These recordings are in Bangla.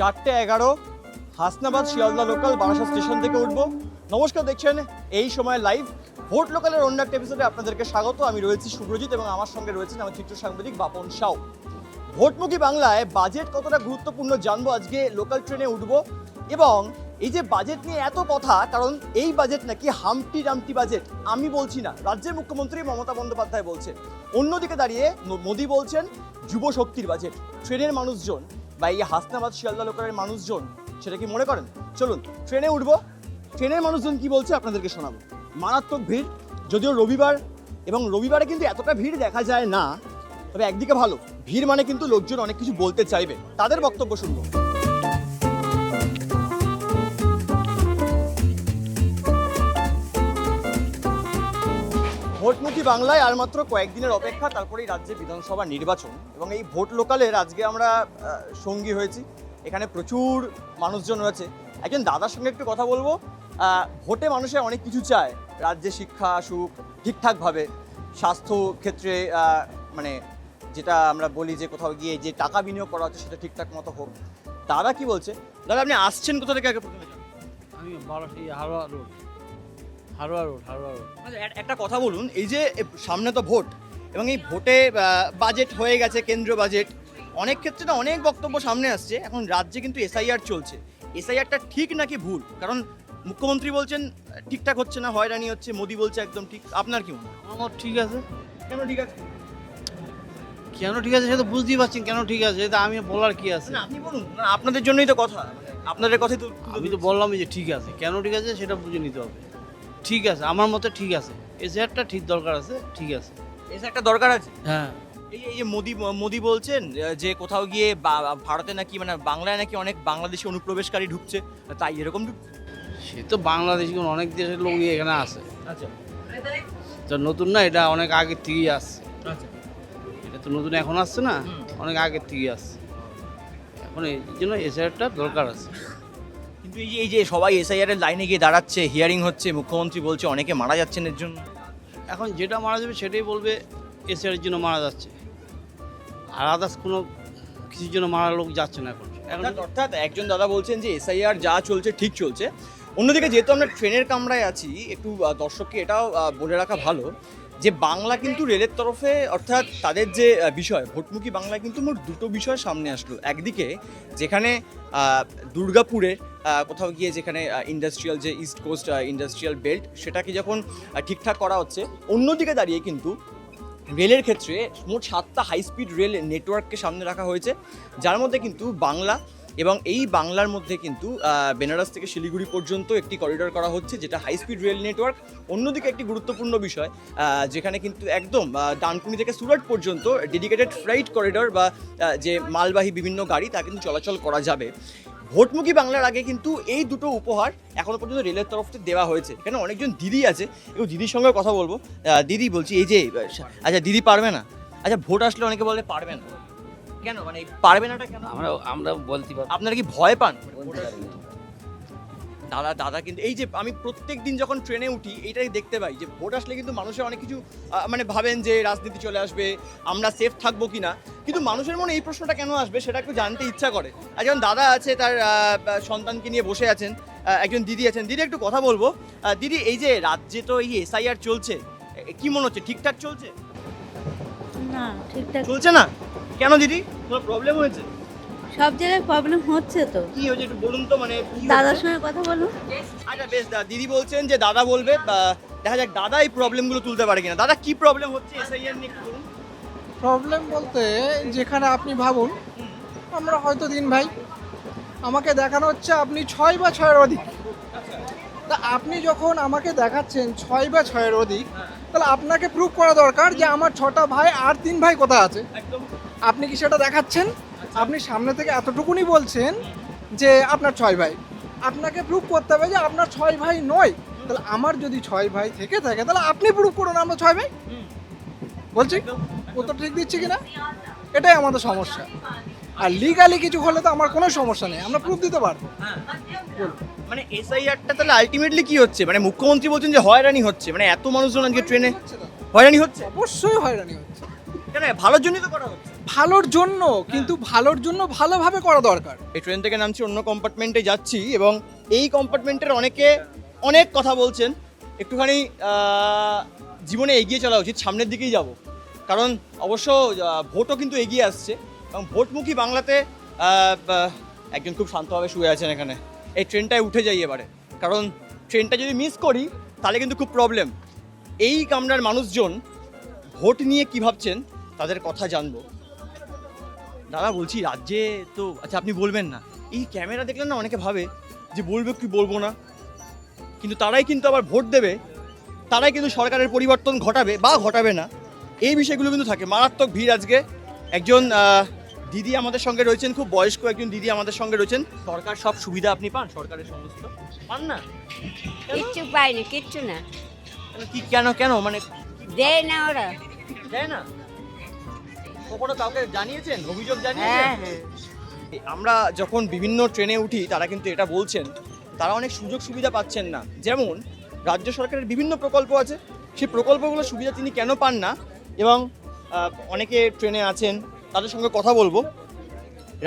4:11 হাসনাবাদ শিয়ালদা লোকাল বারাসাত স্টেশন থেকে উঠবো। নমস্কার, দেখছেন এই সময় লাইভ ভোট লোকালের অন্য একটা এপিসোডে আপনাদেরকে স্বাগত। আমি রয়েছি সুব্রজিৎ এবং আমার সঙ্গে রয়েছেন আমার চিত্র সাংবাদিক বাপন সাউ। ভোটমুখী বাংলায় বাজেট কতটা গুরুত্বপূর্ণ জানবো আজকে লোকাল ট্রেনে উঠবো। এবং এই যে বাজেট নিয়ে এত কথা, কারণ এই বাজেট নাকি হামটি ডামটি বাজেট। আমি বলছি না, রাজ্যের মুখ্যমন্ত্রী মমতা বন্দ্যোপাধ্যায় বলছেন। অন্যদিকে দাঁড়িয়ে মোদি বলছেন যুব শক্তির বাজেট। ট্রেনের মানুষজন বা এই হাসনাবাদ শিয়ালদা লোকালের মানুষজন সেটা কি মনে করেন? চলুন ট্রেনে উঠবো, ট্রেনের মানুষজন কি বলছে আপনাদেরকে শোনাবো। মারাত্মক ভিড়, যদিও রবিবার, এবং রবিবারে কিন্তু এতটা ভিড় দেখা যায় না। তবে একদিকে ভালো, ভিড় মানে কিন্তু লোকজন অনেক কিছু বলতে চাইবে, তাদের বক্তব্য শুনবো। ভোটমুখী বাংলায় আর মাত্র কয়েকদিনের অপেক্ষা, তারপরেই রাজ্যে বিধানসভা নির্বাচন। এবং এই ভোট লোকালের আজকে আমরা সঙ্গী হয়েছি। এখানে প্রচুর মানুষজন রয়েছে। একজন দাদার সঙ্গে একটু কথা বলবো। ভোটে মানুষের অনেক কিছু চায়, রাজ্যে শিক্ষা আসুক ঠিকঠাকভাবে, স্বাস্থ্য ক্ষেত্রে মানে যেটা আমরা বলি যে কোথাও গিয়ে যে টাকা বিনিয়োগ করা হচ্ছে সেটা ঠিকঠাক মতো হোক। দাদা কি বলছে? দাদা আপনি আসছেন কোথা থেকে আগে প্রথমে? আমি বারাসাত হারোয়া রোড। আচ্ছা, একটা কথা বলুন, এই যে সামনে তো ভোট এবং এই ভোটে বাজেট হয়ে গেছে, কেন্দ্র বাজেট, অনেক ক্ষেত্রে না অনেক বক্তব্য সামনে আসছে। এখন রাজ্যে কিন্তু এসআইআর চলছে। এসআইআরটা ঠিক নাকি ভুল? কারণ মুখ্যমন্ত্রী বলছেন ঠিকঠাক হচ্ছে না, হয়রানি হচ্ছে, মোদি বলছে একদম ঠিক। আপনার কি মনে হয়? আমার ঠিক আছে। কেন ঠিক আছে? কেন ঠিক আছে সেটা বুঝতেই পারছেন কেন ঠিক আছে, এটা আমি বলার কি আছে? না আপনি বলুন না, আপনাদের জন্যই তো কথা, আপনাদের কথাই তো। আমি তো বললাম যে ঠিক আছে, কেন ঠিক আছে সেটা বুঝে নিতে হবে। ঠিক আছে, আমার মতে ঠিক আছে, এসআইআরটা ঠিক দরকার আছে, ঠিক আছে। এসে একটা দরকার আছে। হ্যাঁ, এই যে মোদি বলছেন যে কোথাও গিয়ে ভারতে নাকি মানে বাংলায় নাকি অনেক বাংলাদেশি অনুপ্রবেশকারী ঢুকছে, তাই এরকম ঢুকছে। সে তো বাংলাদেশি অনেক দেশের লোক এখানে আসে, আচ্ছা তো নতুন না, এটা অনেক আগের থেকেই আসছে। আচ্ছা। এটা তো নতুন এখন আসছে না, অনেক আগের থেকেই আসছে। এখন এই জন্য এসআইআরটা দরকার আছে। কিন্তু এই যে সবাই এসআইআর এর লাইনে গিয়ে দাঁড়াচ্ছে, হিয়ারিং হচ্ছে, মুখ্যমন্ত্রী বলছে অনেকে মারা যাচ্ছেন এর জন্য। এখন যেটা মারা যাবে সেটাই বলবে এসআইআরের জন্য মারা যাচ্ছে, আর আদার্স কোনো কিছুর জন্য মারা লোক যাচ্ছে না এখন। অর্থাৎ একজন দাদা বলছেন যে এসআইআর যা চলছে ঠিক চলছে। অন্যদিকে যেহেতু আমরা ট্রেনের কামরায় আছি, একটু দর্শককে এটাও বলে রাখা ভালো যে বাংলা কিন্তু রেলের তরফে, অর্থাৎ তাদের যে বিষয় ভোটমুখী বাংলায় কিন্তু মোট দুটো বিষয় সামনে আসলো। একদিকে যেখানে দুর্গাপুরের কোথাও গিয়ে যেখানে ইন্ডাস্ট্রিয়াল যে ইস্ট কোস্ট ইন্ডাস্ট্রিয়াল বেল্ট সেটাকে যখন ঠিকঠাক করা হচ্ছে, অন্যদিকে দাঁড়িয়ে কিন্তু রেলের ক্ষেত্রে মোট 7টা হাই স্পিড রেল নেটওয়ার্ককে সামনে রাখা হয়েছে, যার মধ্যে কিন্তু বাংলা, এবং এই বাংলার মধ্যে কিন্তু বেনারস থেকে শিলিগুড়ি পর্যন্ত একটি করিডোর করা হচ্ছে, যেটা হাই স্পিড রেল নেটওয়ার্ক। অন্যদিকে একটি গুরুত্বপূর্ণ বিষয়, যেখানে কিন্তু একদম ডানকুনি থেকে সুরাট পর্যন্ত ডেডিকেটেড ফ্রাইট করিডোর বা যে মালবাহী বিভিন্ন গাড়ি তা কিন্তু চলাচল করা যাবে। ভোটমুখী বাংলার আগে কিন্তু এই দুটো উপহার এখনো পর্যন্ত রেলের তরফ থেকে দেওয়া হয়েছে। এখানে অনেকজন দিদি আছে, এবং দিদির সঙ্গে কথা বলবো। দিদি বলছি, এই যে আচ্ছা দিদি পারবে না, আচ্ছা ভোট আসলে অনেকে বলে পারবে না, কেন মানে পারবে নাটা কেন? আমরা বলতে পারবো। আপনারা কি ভয় পান? দাদা কিন্তু এই যে আমি প্রত্যেক দিন যখন ট্রেনে উঠি এইটাই দেখতে পাই যে ভোট আসলে কিন্তু মানুষের অনেক কিছু মানে ভাবেন যে রাজনীতি চলে আসবে, আমরা সেফ থাকবো কিনা। কিন্তু মানুষের মনে এই প্রশ্নটা কেন আসবে সেটা একটু জানতে ইচ্ছা করে। আর যেমন দাদা আছে, তার সন্তানকে নিয়ে বসে আছেন, একজন দিদি আছেন। দিদি একটু কথা বলবো। দিদি, এই যে রাজ্যে তো এই এসআইআর চলছে, কি মনে হচ্ছে ঠিকঠাক চলছে? না, ঠিকঠাক চলছে না কেন দিদি? কোনো প্রবলেম হয়েছে? সব জায়গায় প্রবলেম হচ্ছে তো। কি হয়েছে একটু বলুন তো, মানে কি হয়েছে? দাদার সঙ্গে কথা বলুন। আচ্ছা বেশ, দিদি বলছেন যে দাদা বলবে, দেখা যাক দাদা এই প্রবলেমগুলো তুলতে পারে কিনা। দাদা কি প্রবলেম হচ্ছে এসআইআর নিয়ে একটু বলুন। প্রবলেম বলতে যেখানে আপনি ভাবুন, আমরা হয়তো দিন ভাই, আমাকে দেখানো হচ্ছে আপনি 6 বা 6-এর অধিক। তা আপনি যখন আমাকে দেখাচ্ছেন 6 বা 6-এর অধিক, তাহলে আপনাকে প্রুভ করা দরকার যে আমার 6টা ভাই আর 3 ভাই কোথায় আছে। একদম। আপনি কি সেটা দেখাচ্ছেন? আপনি সামনে থেকে এতটুকুনি বলছেন যে আপনার 6 ভাই, আপনাকে প্রুভ করতে হবে যে আপনার 6 ভাই নয়। তাহলে আমার যদি 6 ভাই থেকে থাকে তাহলে আপনি প্রুভ করুন আমরা 6 ভাই। বলছি উত্তর ঠিক দিচ্ছি কিনা? এটাই আমাদের সমস্যা। আর লিগালি কিছু হলে তো আমার কোনো সমস্যা নেই, আমরা প্রুফ দিতে পারবো। মানে এসআইআরটা তাহলে আলটিমেটলি কি হচ্ছে? মানে মুখ্যমন্ত্রী বলছেন যে হয়রানি হচ্ছে, মানে এত মানুষজন আজকে ট্রেনে হয়রানি হচ্ছে। অবশ্যই হয়রানি হচ্ছে। কেন? ভালোর জন্যই তো করা হচ্ছে। ভালোর জন্য, কিন্তু ভালোর জন্য ভালোভাবে করা দরকার। এই ট্রেন থেকে নামছি, অন্য কম্পার্টমেন্টে যাচ্ছি এবং এই কম্পার্টমেন্টের অনেকে অনেক কথা বলছেন। একটুখানি জীবনে এগিয়ে চলা উচিত, সামনের দিকেই যাব, কারণ অবশ্য ভোটও কিন্তু এগিয়ে আসছে এবং ভোটমুখী বাংলাতে একজন খুব শান্তভাবে শুয়ে আছেন এখানে। এই ট্রেনটায় উঠে যাই এবারে, কারণ ট্রেনটা যদি মিস করি তাহলে কিন্তু খুব প্রবলেম। এই কামরার মানুষজন ভোট নিয়ে কী ভাবছেন তাদের কথা জানবো। দাদা বলছি, রাজ্যে তো আচ্ছা আপনি বলবেন না, এই ক্যামেরা দেখলেন না অনেকে ভাবে যে বলবো কি বলবো না, কিন্তু তারাই কিন্তু আবার ভোট দেবে, তারাই কিন্তু সরকারের পরিবর্তন ঘটাবে বা ঘটাবে না, এই বিষয়গুলো কিন্তু থাকে। মারাত্মক ভিড় আজকে। একজন দিদি আমাদের সঙ্গে রয়েছেন, খুব বয়স্ক একজন দিদি আমাদের সঙ্গে রয়েছেন। সরকার সব সুবিধা আপনি পান? সরকারের সমস্ত পান না? কিচ্ছু পাইনি, কিচ্ছু না, কেন কেন মানে দেয় না ওরা। দেয় না? কখনো কাউকে জানিয়েছেন, অভিযোগ হ্যাঁ জানিয়েছেন? হ্যাঁ, আমরা যখন বিভিন্ন ট্রেনে উঠি তারা কিন্তু এটা বলছেন, তারা অনেক সুযোগ সুবিধা পাচ্ছেন না। যেমন রাজ্য সরকারের বিভিন্ন প্রকল্প আছে, সেই প্রকল্পগুলোর সুবিধা তিনি কেন পান না, এবং অনেকে ট্রেনে আছেন তাদের সঙ্গে কথা বলবো।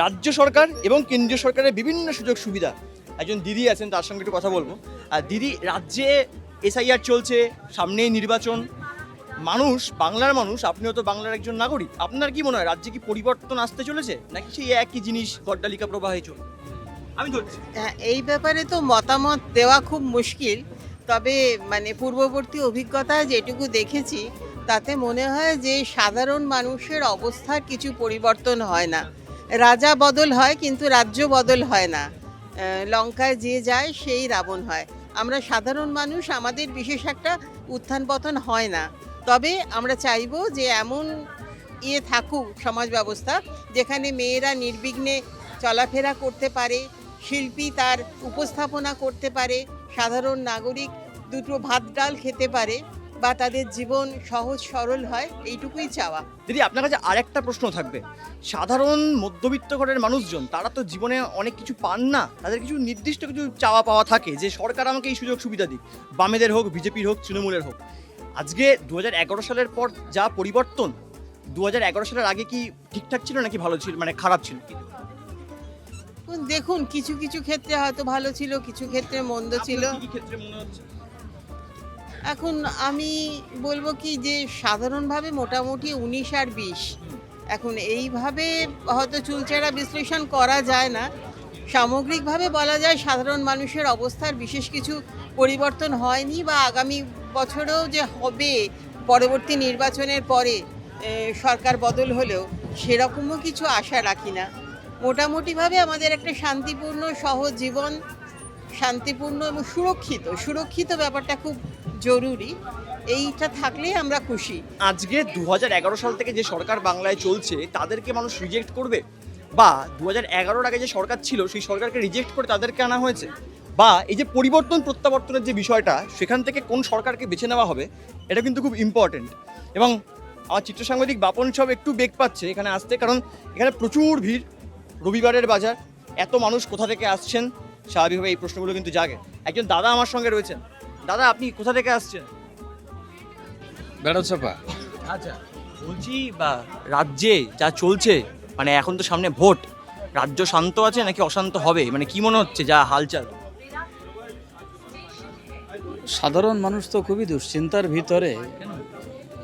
রাজ্য সরকার এবং কেন্দ্রীয় সরকারের বিভিন্ন সুযোগ সুবিধা, একজন দিদি আছেন তার সঙ্গে একটু কথা বলবো। আর দিদি, রাজ্যে এসআইআর চলছে, সামনেই নির্বাচন, মানুষ, বাংলার মানুষ, আপনিও তো বাংলার একজন নাগরিক, আপনার কি মনে হয় রাজ্যে কি পরিবর্তন আসতে চলেছে, নাকি সেই একই জিনিস গড্ডালিকা প্রবাহে চলছে? আমি ধরছি। এই ব্যাপারে তো মতামত দেওয়া খুব মুশকিল, তবে মানে পূর্ববর্তী অভিজ্ঞতা যেটুকু দেখেছি তাতে মনে হয় যে সাধারণ মানুষের অবস্থার কিছু পরিবর্তন হয় না। রাজা বদল হয় কিন্তু রাজ্য বদল হয় না। লঙ্কায় যে যায় সেই রাবণ হয়। আমরা সাধারণ মানুষ, আমাদের বিশেষ একটা উত্থান পতন হয় না। তবে আমরা চাইবো যে এমন থাকুক সমাজ ব্যবস্থা যেখানে মেয়েরা নির্বিঘ্নে চলাফেরা করতে পারে, শিল্পী তার উপস্থাপনা করতে পারে, সাধারণ নাগরিক দুটো ভাত ডাল খেতে পারে বা তাদের জীবন সহজ সরল হয়, এইটুকুই চাওয়া। দিদি, আপনার কাছে আরেকটা প্রশ্ন থাকবে। সাধারণ মধ্যবিত্ত ঘরের মানুষজন, তারা তো জীবনে অনেক কিছু পান না, তাদের কিছু নির্দিষ্ট কিছু চাওয়া পাওয়া থাকে যে সরকার আমাকে এই সুযোগ সুবিধা দিক, বামেদের হোক, বিজেপির হোক, তৃণমূলের হোক। আজকে 2011 সালের পর যা পরিবর্তন, 2011 সালের আগে কি ঠিকঠাক ছিল নাকি ভালো ছিল, মানে খারাপ ছিল? দেখুন, কিছু কিছু ক্ষেত্রে হয়তো ভালো ছিল, কিছু ক্ষেত্রে মন্দ ছিল। আপনার কি ক্ষেত্রে মনে হচ্ছে? এখন আমি বলবো কি যে সাধারণভাবে মোটামুটি 19 আর 20, এখন এইভাবে হয়তো চুলচেরা বিশ্লেষণ করা যায় না। সামগ্রিকভাবে বলা যায় সাধারণ মানুষের অবস্থার বিশেষ কিছু পরিবর্তন হয়নি, বা আগামী বছরেও যে হবে পরবর্তী নির্বাচনের পরে সরকার বদল হলেও সেরকমও কিছু আশা রাখি না। মোটামুটিভাবে আমাদের একটা শান্তিপূর্ণ সহজ জীবন, শান্তিপূর্ণ এবং সুরক্ষিত ব্যাপারটা খুব জরুরি। এইটা থাকলেই আমরা খুশি। আজকে 2011 সাল থেকে যে সরকার বাংলায় চলছে তাদেরকে মানুষ রিজেক্ট করবে, বা 2011-র আগে যে সরকার ছিল সেই সরকারকে রিজেক্ট করে তাদেরকে আনা হয়েছে, বা এই যে পরিবর্তন প্রত্যাবর্তনের যে বিষয়টা, সেখান থেকে কোন সরকারকে বেছে নেওয়া হবে, এটা কিন্তু খুব ইম্পর্টেন্ট। এবং আমার চিত্র সাংবাদিক বাপন সব একটু বেগ পাচ্ছে এখানে আসতে, কারণ এখানে প্রচুর ভিড়, রবিবারের বাজার, এত মানুষ কোথা থেকে আসছেন, স্বাভাবিকভাবে এই প্রশ্নগুলো কিন্তু জাগে। একজন দাদা আমার সঙ্গে রয়েছেন। দাদা, আপনি কোথা থেকে আসছেন? বেড়াচাপা। আচ্ছা, বলছি বা রাজ্যে যা চলছে, মানে এখন তো সামনে ভোট, রাজ্য শান্ত আছে নাকি অশান্ত হবে, মানে কি মনে হচ্ছে যা হালচাল? সাধারণ মানুষ তো খুবই দুশ্চিন্তার ভিতরে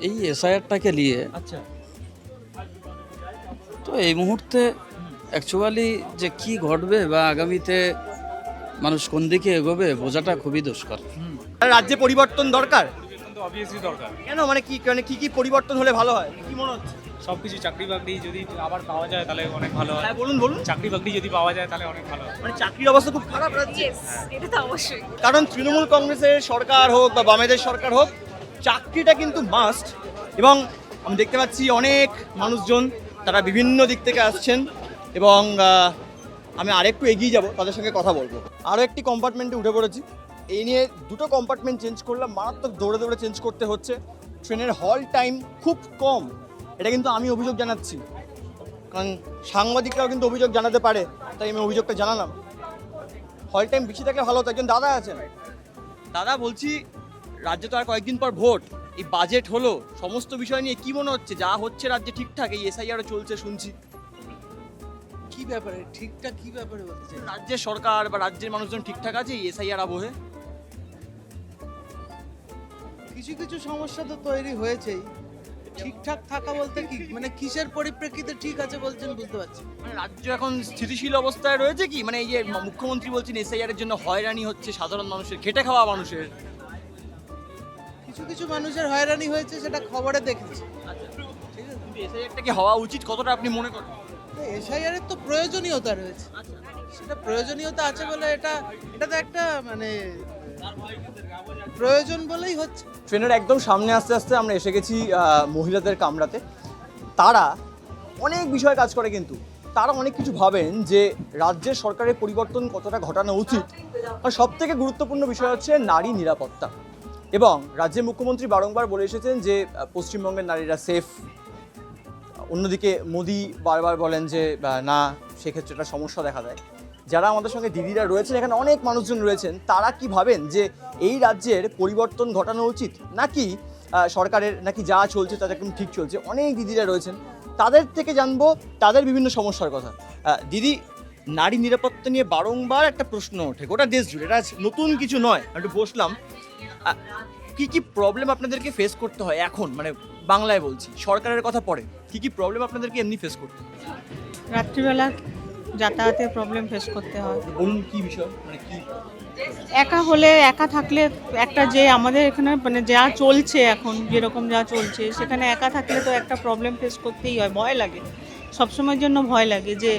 এই এসআইআরটাকে নিয়ে। আচ্ছা, তো এই মুহূর্তে অ্যাকচুয়ালি যে কি ঘটবে বা আগামীতে মানুষ কোন দিকে এগোবে বোঝাটা খুবই দুষ্কর। রাজ্যে পরিবর্তন দরকার। অবভিয়াসলি দরকার। কেন, মানে কি পরিবর্তন হলে ভালো হয়, কি মনে হচ্ছে? সবকিছু চাকরি বাকরি যদি আবার পাওয়া যায় তাহলে অনেক ভালো হয়। হ্যাঁ, বলুন। চাকরি বাকরি যদি পাওয়া যায় তাহলে অনেক ভালো হয়। মানে চাকরির অবস্থা খুব খারাপ রাজ্যে। এটা তো অবশ্যই। কারণ তৃণমূল কংগ্রেসের সরকার হোক বা বামেদের সরকার হোক, চাকরিটা কিন্তু মাস্ট। এবং আমি দেখতে পাচ্ছি অনেক মানুষজন তারা বিভিন্ন দিক থেকে আসছেন, এবং আমি আরেকটু এগিয়ে যাব, তাদের সঙ্গে কথা বলবো। আরও একটি কম্পার্টমেন্টে উঠে পড়েছি। এই নিয়ে দুটো কম্পার্টমেন্ট চেঞ্জ করলাম, মারাত্মক দৌড়ে চেঞ্জ করতে হচ্ছে। ট্রেনের হল টাইম খুব কম, এটা কিন্তু আমি অভিযোগ জানাচ্ছি, কারণ সাংবাদিকরাও কিন্তু অভিযোগ জানাতে পারে, তাই আমি অভিযোগটা জানালাম। হল টাইম বেশি থাকলে ভালো হতো। একজন দাদা আছেন। দাদা, বলছি রাজ্যে তো আর কয়েকদিন পর ভোট, এই বাজেট হলো, সমস্ত বিষয় নিয়ে কি মনে হচ্ছে যা হচ্ছে রাজ্যে ঠিকঠাক? এই এসআইআরও চলছে শুনছি, কি ব্যাপারে ঠিকঠাক কি ব্যাপারে বলতে চাই? রাজ্যের সরকার বা রাজ্যের মানুষজন ঠিকঠাক আছে এই এসআইআর আবহে? কিছু কিছু সমস্যা তো তৈরি হয়েছেই। ঠিকঠাক থাকা বলতে কি মানে কিসের পরিপ্রেক্ষিতে ঠিক আছে বলছেন বুঝতে পারছি না। মানে রাজ্য এখন স্থিতিশীল অবস্থায় রয়েছে কি? মানে এই যে মুখ্যমন্ত্রী বলছেন এসআইআর এর জন্য হয়রানি হচ্ছে সাধারণ মানুষের, খেটে খাওয়া মানুষের। কিছু কিছু মানুষের হয়রানি হয়েছে সেটা খবরে দেখেছি। ঠিক আছে, কিন্তু এসআইআরটা কি হওয়া উচিত, কতটা আপনি মনে করেন? এসআইআর এর তো প্রয়োজনীয়তা রয়েছে, সেটা প্রয়োজনীয়তা আছে বলে এটা তো একটা মানে প্রয়োজন বলেই হচ্ছে। ট্রেনের একদম সামনে আস্তে আস্তে আমরা এসে গেছি মহিলাদের কামরাতে। তারা অনেক বিষয়ে কাজ করে, কিন্তু তারা অনেক কিছু ভাবেন যে রাজ্যের সরকারের পরিবর্তন কতটা ঘটানো উচিত। আর সব থেকে গুরুত্বপূর্ণ বিষয় হচ্ছে নারী নিরাপত্তা। এবং রাজ্যের মুখ্যমন্ত্রী বারংবার বলে এসেছেন যে পশ্চিমবঙ্গের নারীরা সেফ। অন্যদিকে মোদি বারবার বলেন যে না, সেক্ষেত্রে একটা সমস্যা দেখা দেয়। যারা আমাদের সঙ্গে দিদিরা রয়েছেন, এখানে অনেক মানুষজন রয়েছেন, তারা কি ভাবেন যে এই রাজ্যের পরিবর্তন ঘটানো উচিত নাকি সরকারের নাকি যা চলছে তাদের একদম ঠিক চলছে? অনেক দিদিরা রয়েছেন, তাদের থেকে জানবো তাদের বিভিন্ন সমস্যার কথা। দিদি, নারী নিরাপত্তা নিয়ে বারংবার একটা প্রশ্ন ওঠে গোটা দেশ জুড়ে, এটা নতুন কিছু নয়। একটু বসলাম, কি কি প্রবলেম আপনাদেরকে ফেস করতে হয় এখন, মানে বাংলায় বলছি, সরকারের কথা পরে, কি কি প্রবলেম আপনাদেরকে এমনি ফেস করতে হয়? রাত্রিবেলা যাতায়াতের প্রবলেম ফেস করতে হয়। বলুন কি বিষয়, মানে কি? একা থাকলে একটা যে আমাদের এখানে মানে যা চলছে এখন, যেরকম যা চলছে সেখানে একা থাকলে তো একটা প্রবলেম ফেস করতেই হয়, ভয় লাগে, সবসময়ের জন্য ভয় লাগে যে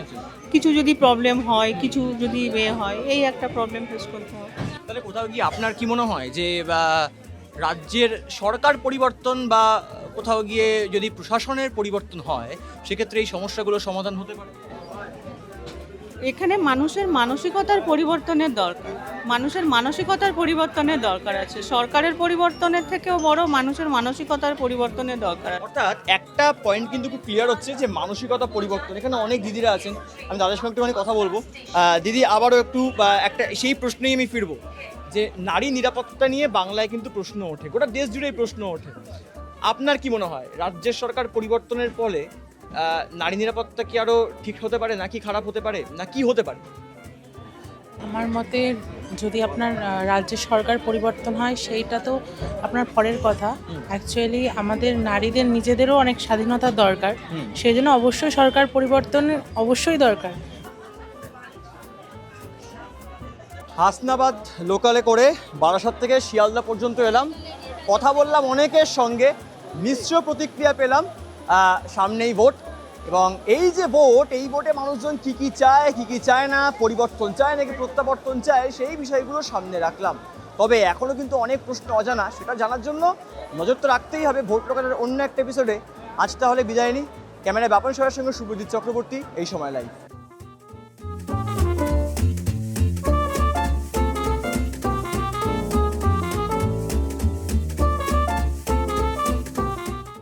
কিছু যদি প্রবলেম হয়, কিছু যদি হয়, এই একটা প্রবলেম ফেস করতে হয়। তাহলে কোথাও গিয়ে আপনার কি মনে হয় যে রাজ্যের সরকার পরিবর্তন বা কোথাও গিয়ে যদি প্রশাসনের পরিবর্তন হয়, সেক্ষেত্রে এই সমস্যাগুলোর সমাধান হতে পারে? এখানে মানুষের মানসিকতার পরিবর্তনের দরকার, মানুষের মানসিকতার পরিবর্তনের দরকার আছে। সরকারের পরিবর্তনের থেকেও বড় মানুষের মানসিকতার পরিবর্তনের দরকার আছে। অর্থাৎ একটা পয়েন্ট কিন্তু খুব ক্লিয়ার হচ্ছে যে মানসিকতা পরিবর্তন। এখানে অনেক দিদিরা আছেন, আমি তাদের সঙ্গে একটুখানি কথা বলবো। দিদি, আবারও একটু একটা সেই প্রশ্নেই আমি ফিরবো যে নারী নিরাপত্তা নিয়ে বাংলায় কিন্তু প্রশ্ন ওঠে, গোটা দেশ জুড়েই প্রশ্ন ওঠে। আপনার কি মনে হয় রাজ্যের সরকার পরিবর্তনের ফলে নারী নিরাপত্তা কি আরো ঠিক হতে পারে, নাকি খারাপ হতে পারে, না কি হতে পারে? আমার মতে যদি আপনার রাজ্যের সরকার পরিবর্তন হয় সেইটা তো আপনার পরের কথা। অ্যাকচুয়ালি আমাদের নারীদের নিজেদেরও অনেক স্বাধীনতার দরকার, সেই জন্য অবশ্যই সরকার পরিবর্তন অবশ্যই দরকার। হাসনাবাদ লোকালে করে বারাসাত থেকে শিয়ালদা পর্যন্ত এলাম, কথা বললাম অনেকের সঙ্গে, মিশ্র প্রতিক্রিয়া পেলাম। সামনেই ভোট, এবং এই যে ভোট, এই ভোটে মানুষজন কী কী চায়, কী কী চায় না, পরিবর্তন চায় নাকি প্রত্যাবর্তন চায়, সেই বিষয়গুলো সামনে রাখলাম। তবে এখনও কিন্তু অনেক প্রশ্ন অজানা, সেটা জানার জন্য নজর তো রাখতেই হবে ভোট লোকালের অন্য একটা এপিসোডে। আজ তাহলে বিদায় নিই। ক্যামেরায় বাপন সরের সঙ্গে শুভজিৎ চক্রবর্তী, এই সময় লাইভ।